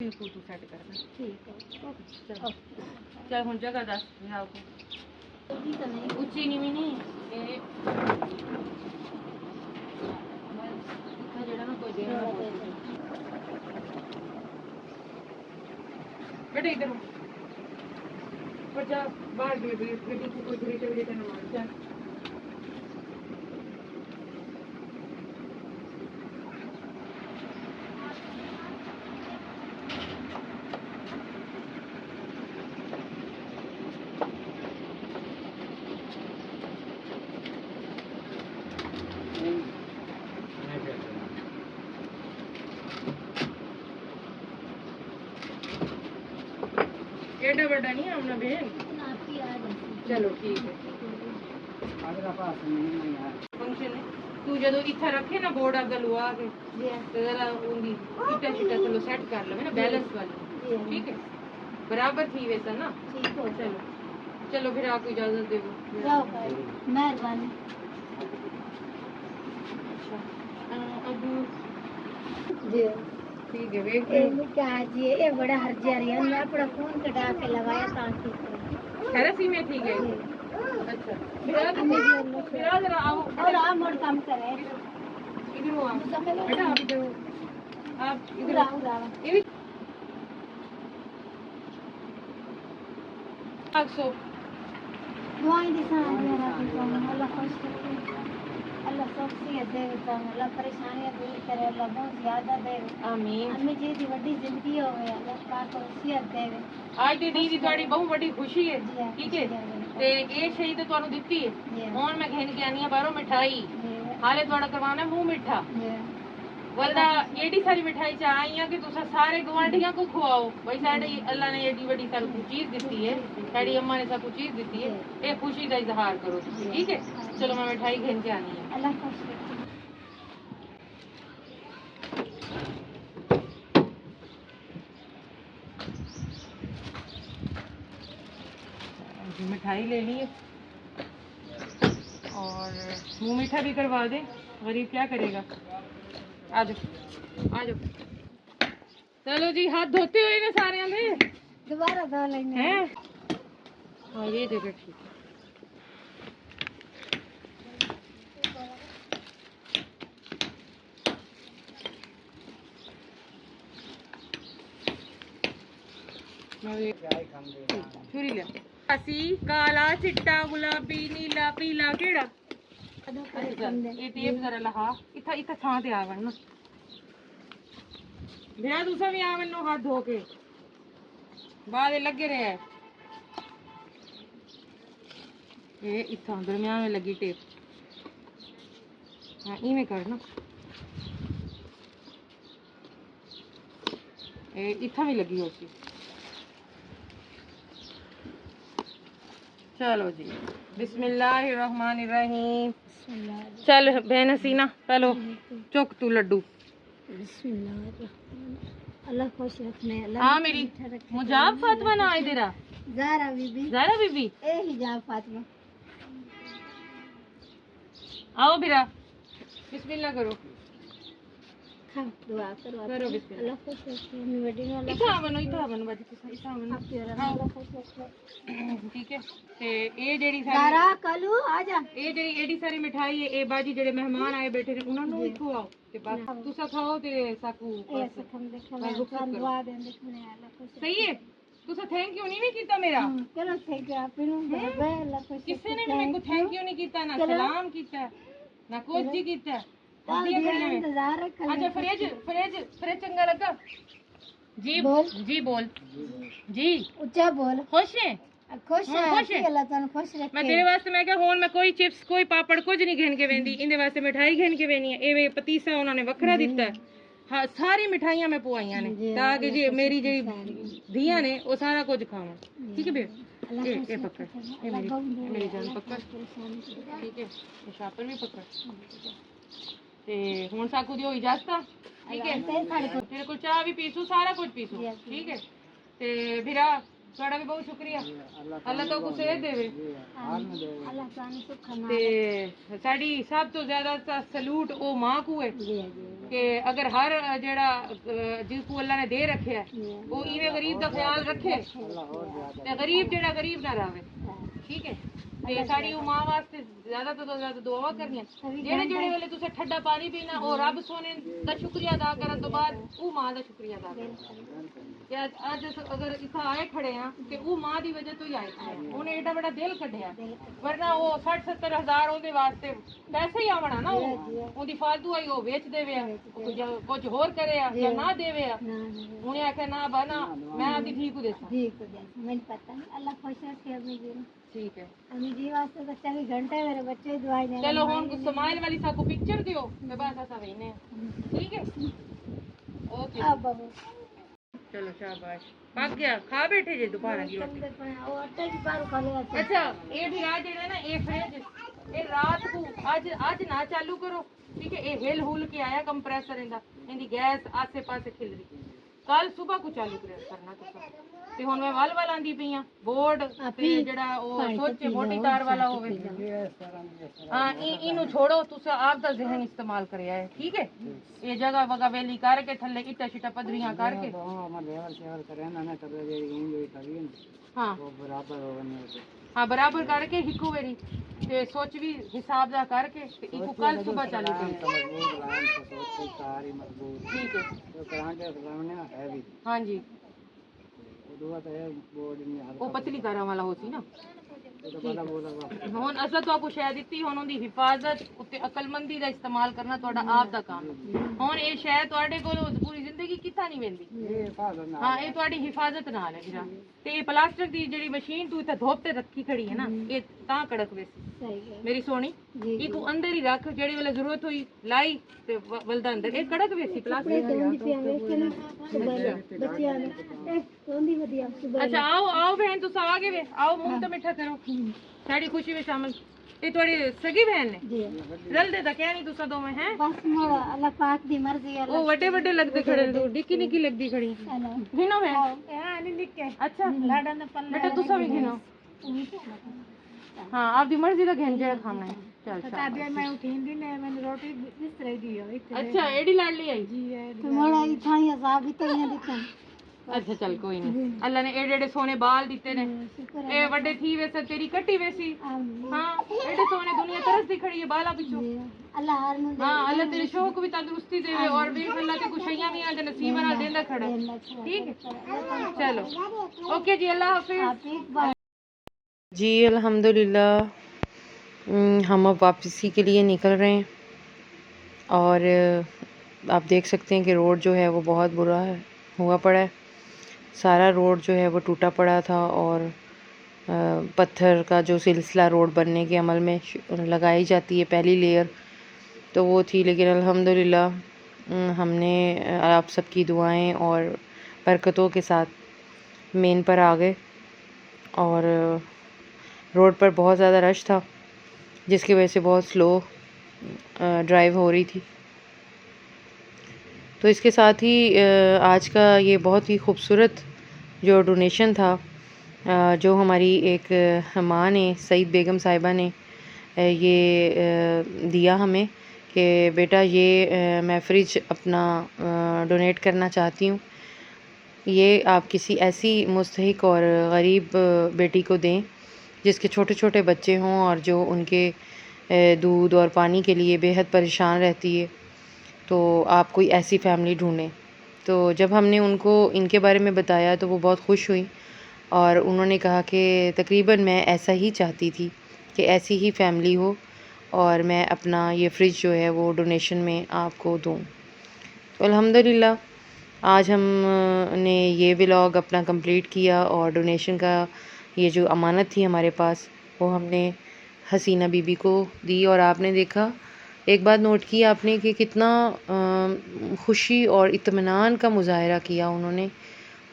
बिल्कुल तू सेट करना ठीक है। चल चल हुन जगह दस विहाव को उच्ची नीवी नहीं ये इतना जेड़ा ना कोई देर ना बेटा इधर पर जा बाहर बेटी को कोई घड़ी ना मार जा एडा बड़ा नहीं आमना बहन चलो ठीक है फंक्शन है तू जदों इत्थे रखे ना बोर्ड अग लुआ के ते जरा उंदी इटा चिटा चलो सेट कर ले ना बैलेंस वाली ठीक है बराबर थी वैसा ना ठीक हो चलो चलो फिर आपको इजाजत देवो जाओ मेहरबानी अच्छा अब जी ठीक है वेट क्या जी ये बड़ा हरजारी है मैं अपना फोन कटा के लगाया ताकि थेरेपी में ठीक है अच्छा मेरा जरा आओ और आप और काम करे इधर आओ बेटा आप इधर आओ ये सो दुआएं दी सान मेरा अल्लाह खुश रखे अल्लाह शख्सियत दे अल्लाह परेशानियां दूर करे अल्लाह बहुत ज्यादा दे आमीन अम्मी जी दी बड़ी जिंदगी होवे अल्लाह पाक वसीयत दे आज दी दी ਤੁਹਾਡੀ ਬਹੁਤ ਵੱਡੀ ਖੁਸ਼ੀ ਹੈ ਠੀਕ ਹੈ ਤੇ ਇਹ ਸ਼ਹੀ ਤੇ ਤੁਹਾਨੂੰ ਦਿੱਤੀ ਹੈ ਹੁਣ ਮੈਂ ਘੇਨ ਕੇ ਆਨੀ ਆ ਬਾਹਰੋਂ ਮਿਠਾਈ ਹਾਲੇ ਤੁਹਾਡਾ ਕਰਵਾਉਣਾ ਮੂੰਹ ਮਿੱਠਾ वरना एडी सारी मिठाई चाहिए कि तुसा सारे गवांढियां को खुआओ भाई साडे अल्लाह ने एडी बड़ी सारी चीज दी है साडी अम्मा ने सब चीज दी है ये खुशी का इजहार करो ठीक है चलो मैं मिठाई घेन के आनी है अल्लाह खुश रखे मिठाई ले ली है और मुंह मीठा भी करवा दे गरीब क्या करेगा आ जाओ चलो जी हाथ धोते हुए ना सारे में दोबारा धो लेंगे हैं हाँ ये जगह ठीक है छुरी ले हसी काला चिट्टा गुलाबी नीला पीला केड़ा ये टेप जरा लहा इथा इथा छां ते आवन ना बिना दूसरा भी आवन नो हाथ धो के बाद लगे रहे ये इथा दरमियान में लगी टेप हाँ इवें कर ना ये इथा भी लगी होती चलो जी बिस्मिल्लाहिर्रहमानिर्रहीम चल बहन हसीना पहलो चुक तू लड्डू अल्लाह खुश रखने अल्लाह हाँ मेरी मुजाब फातिमा ना आई तेरा ज़ारा बीबी ए हिजाब फातिमा आओ बिरा बिस्मिल्लाह करो खा दुआ करो बिस्मिल्लाह अल्लाह खुश रखे मेरी वाला इथा बनो बाजी इथा बनो अल्लाह खुश रखे ठीक है ते ये जेडी सारी ज़ारा कलू आजा ये जेडी एडी सारी मिठाई है ए बाजी जेडे मेहमान आए बैठे ने उन्हां नु खवाओ ते बस तुसा खाओ ते साकू ऐसे हम देखो दुआ दे देखने अल्लाह खुश सही है तुसा थैंक यू नहीं कीता मेरा चलो थैंक यू आप अल्लाह खुश किसी ने भी मेरे को थैंक यू नहीं कीता ना सलाम कीता ना कुछ जी कीता इंतजार कर अच्छा फ्रिज चंगा लगा जी बोल जी ऊंचा बोल खुश है खुश है अल्लाह ताला खुश रखे मैं तेरे वास्ते मैं क्या हुन मैं कोई चिप्स कोई पापड़ कुछ नहीं घेन के वेंदी इंदे वास्ते मिठाई घेन के वेनी है ए पतीसा उन्होंने वखरा दिता है हाँ सारी मिठाइयां मैं पुआइयां ने ताकि जी मेरी जी धियां ने वो सारा कुछ खावा ठीक है बेटा ये पकड़ ये मेरी जान पकड़ ठीक है ये शापर भी पकड़ ते हुन साकू दी होई इजाजत ठीक है तेरे को चाह भी पीसू सारा कुछ पीसू ठीक है ते फिरा ਤੁਹਾਡਾ ਵੀ ਬਹੁਤ ਸ਼ੁਕਰੀਆ ਅੱਲਾਹ ਤੋਂ ਕੋ ਸੇਧ ਦੇਵੇ ਅੱਲਾਹ ਤੁਹਾਨੂੰ ਸੁੱਖ ਤੇ ਸਾਡੀ ਸਭ ਤੋਂ ਜ਼ਿਆਦਾ ਸਲੂਟ ਉਹ ਮਾਂ ਕੋ ਹੈ کہ اگر ہر جڑا جس کو اللہ نے دے رکھیا ہے وہ ایویں غریب دا خیال رکھے تے غریب جڑا غریب نہ رہے. ٹھیک ہے تے ساری او ماں واسطے زیادہ تو زیادہ دعا کرنی جڑے جڑے ویلے تسے ٹھڈا پانی پینا او رب سونے دا شکریہ ادا کرن تو بعد او ماں دا شکریہ ادا کرنا. اج اگر اتنا آئے کھڑے ہیں کہ وہ ماں دی وجہ تو ہی آئے کھڑے ہیں. انہیں ایڈا بڑا دل کڈیا ورنہ وہ 60-70 ہزار اودے واسطے پیسے ہی آونا نا وہ دی فالتو آئی وہ ویچ دے ویا کچھ ہور کرے یا نہ دے ویا. انہیں آخیا نہ بنا میں آدھی ٹھیک ہو دیسا. مجھے پتہ نہیں اللہ خوش رکھے امی جی. ٹھیک ہے امی جی واسطے تو 24 گھنٹے میرے بچے دعائیں دیں. چلو ہوں سمائل والی سا کو پکچر دیو میں بس ایسا وینے. ٹھیک ہے اوکے اب بابو چلو شاباش. پک گیا کھا بیٹھے جی دوپہر کی روٹی. وہ آٹے کی بار کھا لیا. اچھا یہ بھی آ جڑا نا یہ فریج یہ رات کو اج نہ چالو کرو. ٹھیک ہے یہ ہل ہل کے آیا کمپریسر ان دی گیس آسے پاسے کھل رہی. کل صبح کو چالو کرنا تے ہن میں ول ول آندی پئی ہاں بورڈ تے جڑا او سوچ موٹی تار والا ہوے. ہاں اینو چھوڑو تسا آپ دا ذہن استعمال کریا ہے. ٹھیک ہے یہ جگہ وگہ ویلی کر کے تھلے اٹا شٹا پدریاں کر کے ہاں ہاں برابر کر کے ہکو ویری تے سوچ بھی حساب دا کر کے تے ایکو کل صبح چالو کریں. ٹھیک ہے ہاں جی وہ پتلی تارا والا ہو سی نا. ہوں اصل تو آپ کو شے دیتی ہوں دی حفاظت تے عقل مندی دا استعمال کرنا تہاڈا آپ دا کام ہے. ہوں یہ شے تہاڈے کول پوری زندگی کتھا نہیں ویندی. ہاں یہ تہاڈی حفاظت نال ہے جرا تے یہ پلاسٹک دی جڑی مشین تو تے دھوپ تے رکھی کھڑی ہے نا یہ تاں کڑک ویسی میری سونی ایکو اندر ہی رکھ جڑی ویلے ضرورت ہوئی لائی تے ولدا اندر یہ کڑک ویسی پلاسٹک. اچھا آؤ آؤ بہن تسا آ گئے آؤ منہ تو میٹھا کرو ساڑی خوشی میں شامل. یہ تھوڑی سگی بہن نے رل دے تا کیا نہیں تسا دو میں ہیں بس اللہ پاک دی مرضی ہے. وہ وڈے وڈے لگتے کھڑے نکی نکی لگتی کھڑی گھنو بہن. اچھا بیٹا تسا بھی گھنو. ہاں آپ دی مرضی دا گھن جڑا کھانا ہے. اچھا ایڈی لاڈلی آئی. اچھا چل کوئی نہیں اللہ نے ایڈے ایڈے سونے بال دیتے نے اے وڈے تھی ویسے تیری کٹی ویسی. ہاں ایڈے سونے دنیا ترس دی کھڑی ہے بالا پیچھو. ہاں اللہ تیرے شوق بھی تندرستی دے اور بھی اللہ تے خوشیاں بھی آندے نصیب نال دیندا کھڑا. ٹھیک ہے چلو اوکے جی اللہ حافظ. جی الحمدللہ ہم اب واپسی کے لیے نکل رہے ہیں اور آپ دیکھ سکتے ہیں کہ روڈ جو ہے وہ بہت برا ہے ہوا پڑا ہے. سارا روڈ جو ہے وہ ٹوٹا پڑا تھا اور پتھر کا جو سلسلہ روڈ بننے کے عمل میں لگائی جاتی ہے پہلی لیئر تو وہ تھی. لیکن الحمدللہ ہم نے آپ سب کی دعائیں اور برکتوں کے ساتھ مین پر آ گئے اور روڈ پر بہت زیادہ رش تھا جس کی وجہ سے بہت سلو ڈرائیو ہو رہی تھی. تو اس کے ساتھ ہی آج کا یہ بہت ہی خوبصورت جو ڈونیشن تھا جو ہماری ایک ماں نے سعید بیگم صاحبہ نے یہ دیا ہمیں کہ بیٹا یہ میں فریج اپنا ڈونیٹ کرنا چاہتی ہوں. یہ آپ کسی ایسی مستحق اور غریب بیٹی کو دیں جس کے چھوٹے چھوٹے بچے ہوں اور جو ان کے دودھ اور پانی کے لیے بے حد پریشان رہتی ہے. تو آپ کوئی ایسی فیملی ڈھونڈیں. تو جب ہم نے ان کو ان کے بارے میں بتایا تو وہ بہت خوش ہوئی اور انہوں نے کہا کہ تقریباً میں ایسا ہی چاہتی تھی کہ ایسی ہی فیملی ہو اور میں اپنا یہ فریج جو ہے وہ ڈونیشن میں آپ کو دوں. تو الحمدللہ آج ہم نے یہ ولاگ اپنا کمپلیٹ کیا اور ڈونیشن کا یہ جو امانت تھی ہمارے پاس وہ ہم نے حسینہ بی بی کو دی. اور آپ نے دیکھا ایک بات نوٹ کی آپ نے کہ کتنا خوشی اور اطمینان کا مظاہرہ کیا انہوں نے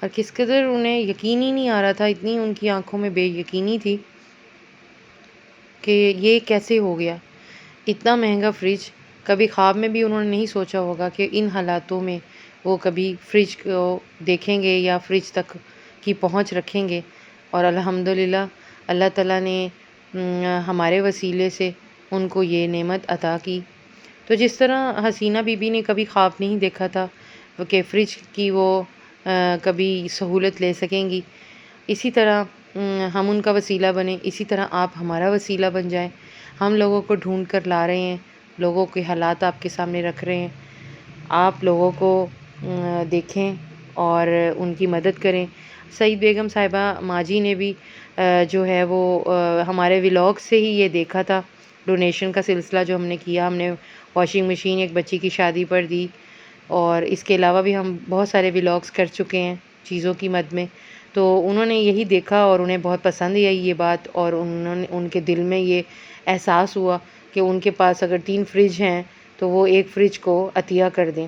اور کس قدر انہیں یقین ہی نہیں آ رہا تھا. اتنی ان کی آنکھوں میں بے یقینی تھی کہ یہ کیسے ہو گیا. اتنا مہنگا فریج کبھی خواب میں بھی انہوں نے نہیں سوچا ہوگا کہ ان حالاتوں میں وہ کبھی فریج کو دیکھیں گے یا فریج تک کی پہنچ رکھیں گے. اور الحمدللہ اللہ تعالیٰ نے ہمارے وسیلے سے ان کو یہ نعمت عطا کی تو جس طرح حسینہ بی بی نے کبھی خواب نہیں دیکھا تھا کہ فریج کی وہ کبھی سہولت لے سکیں گی، اسی طرح ہم ان کا وسیلہ بنیں، اسی طرح آپ ہمارا وسیلہ بن جائیں۔ ہم لوگوں کو ڈھونڈ کر لا رہے ہیں، لوگوں کے حالات آپ کے سامنے رکھ رہے ہیں، آپ لوگوں کو دیکھیں اور ان کی مدد کریں۔ سعید بیگم صاحبہ ماجی نے بھی جو ہے وہ ہمارے ولاگ سے ہی یہ دیکھا تھا، ڈونیشن کا سلسلہ جو ہم نے کیا، ہم نے واشنگ مشین ایک بچی کی شادی پر دی، اور اس کے علاوہ بھی ہم بہت سارے ولاگس کر چکے ہیں چیزوں کی مد میں۔ تو انہوں نے یہی دیکھا اور انہیں بہت پسند آئی یہ بات، اور ان کے دل میں یہ احساس ہوا کہ ان کے پاس اگر 3 فریج ہیں تو وہ ایک فریج کو عطیہ کر دیں۔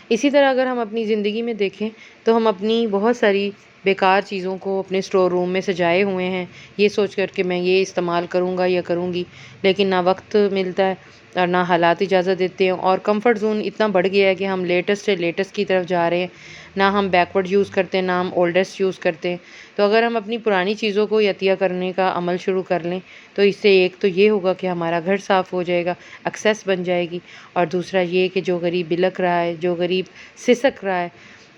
اسی طرح اگر ہم اپنی زندگی میں دیکھیں تو ہم اپنی بہت ساری بیکار چیزوں کو اپنے سٹور روم میں سجائے ہوئے ہیں، یہ سوچ کر کہ میں یہ استعمال کروں گا یا کروں گی، لیکن نہ وقت ملتا ہے اور نہ حالات اجازت دیتے ہیں، اور کمفرٹ زون اتنا بڑھ گیا ہے کہ ہم لیٹسٹ سے لیٹسٹ کی طرف جا رہے ہیں، نہ ہم بیکورڈ یوز کرتے ہیں، نہ ہم اولڈسٹ یوز کرتے ہیں۔ تو اگر ہم اپنی پرانی چیزوں کو عطیہ کرنے کا عمل شروع کر لیں تو اس سے ایک تو یہ ہوگا کہ ہمارا گھر صاف ہو جائے گا، ایکسیس بن جائے گی، اور دوسرا یہ کہ جو غریب بلک رہا ہے، جو غریب سسک رہا ہے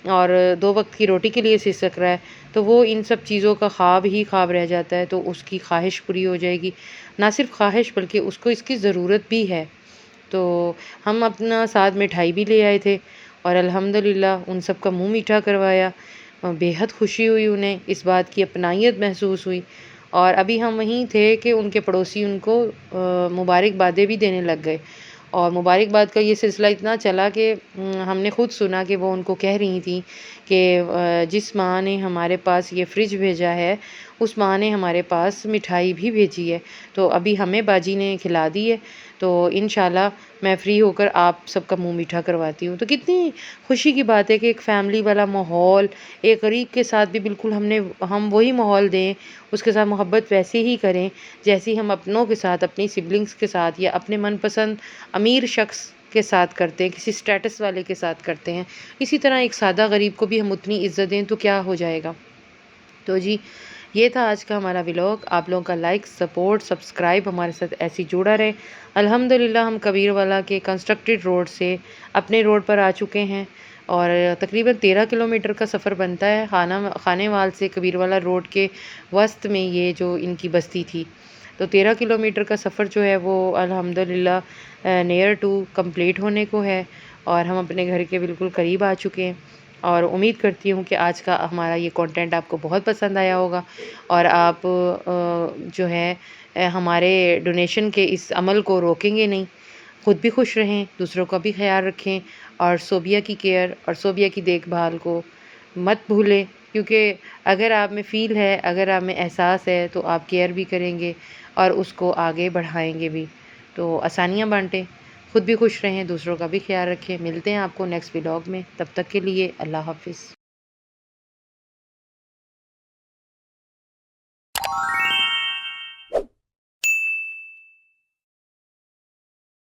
اور 2 وقت کی روٹی کے لیے سسک رہا ہے، تو وہ ان سب چیزوں کا خواب ہی خواب رہ جاتا ہے، تو اس کی خواہش پوری ہو جائے گی۔ نہ صرف خواہش بلکہ اس کو اس کی ضرورت بھی ہے۔ تو ہم اپنا ساتھ مٹھائی بھی لے آئے تھے اور الحمدللہ ان سب کا منہ میٹھا کروایا، بے حد خوشی ہوئی، انہیں اس بات کی اپنائیت محسوس ہوئی، اور ابھی ہم وہیں تھے کہ ان کے پڑوسی ان کو مبارکبادیں بھی دینے لگ گئے، اور مبارکباد کا یہ سلسلہ اتنا چلا کہ ہم نے خود سنا کہ وہ ان کو کہہ رہی تھیں کہ جس ماں نے ہمارے پاس یہ فریج بھیجا ہے اس ماں نے ہمارے پاس مٹھائی بھی بھیجی ہے، تو ابھی ہمیں باجی نے کھلا دی ہے، تو انشاءاللہ میں فری ہو کر آپ سب کا منہ میٹھا کرواتی ہوں۔ تو کتنی خوشی کی بات ہے کہ ایک فیملی والا ماحول، ایک غریب کے ساتھ بھی بالکل ہم وہی ماحول دیں، اس کے ساتھ محبت ویسے ہی کریں جیسی ہم اپنوں کے ساتھ، اپنی سبلنگس کے ساتھ یا اپنے من پسند امیر شخص کے ساتھ کرتے ہیں، کسی سٹیٹس والے کے ساتھ کرتے ہیں، اسی طرح ایک سادہ غریب کو بھی ہم اتنی عزت دیں تو کیا ہو جائے گا۔ تو جی یہ تھا آج کا ہمارا ولاگ، آپ لوگوں کا لائک، سپورٹ، سبسکرائب ہمارے ساتھ ایسی جڑا رہے۔ الحمدللہ ہم کبیر والا کے کنسٹرکٹڈ روڈ سے اپنے روڈ پر آ چکے ہیں، اور تقریباً 13 کلومیٹر کا سفر بنتا ہے خانے وال سے کبیر والا روڈ کے وسط میں یہ جو ان کی بستی تھی، تو 13 کلومیٹر کا سفر جو ہے وہ الحمدللہ نیئر ٹو کمپلیٹ ہونے کو ہے، اور ہم اپنے گھر کے بالکل قریب آ چکے ہیں، اور امید کرتی ہوں کہ آج کا ہمارا یہ کنٹینٹ آپ کو بہت پسند آیا ہوگا، اور آپ جو ہے ہمارے ڈونیشن کے اس عمل کو روکیں گے نہیں، خود بھی خوش رہیں، دوسروں کا بھی خیال رکھیں، اور صوبیہ کی کیئر اور صوبیہ کی دیکھ بھال کو مت بھولیں، کیونکہ اگر آپ میں فیل ہے، اگر آپ میں احساس ہے تو آپ کیئر بھی کریں گے اور اس کو آگے بڑھائیں گے بھی۔ تو آسانیاں بانٹیں، خود بھی خوش رہیں، دوسروں کا بھی خیال رکھیں۔ ملتے ہیں آپ کو نیکسٹ ولاگ میں، تب تک کے لیے اللہ حافظ۔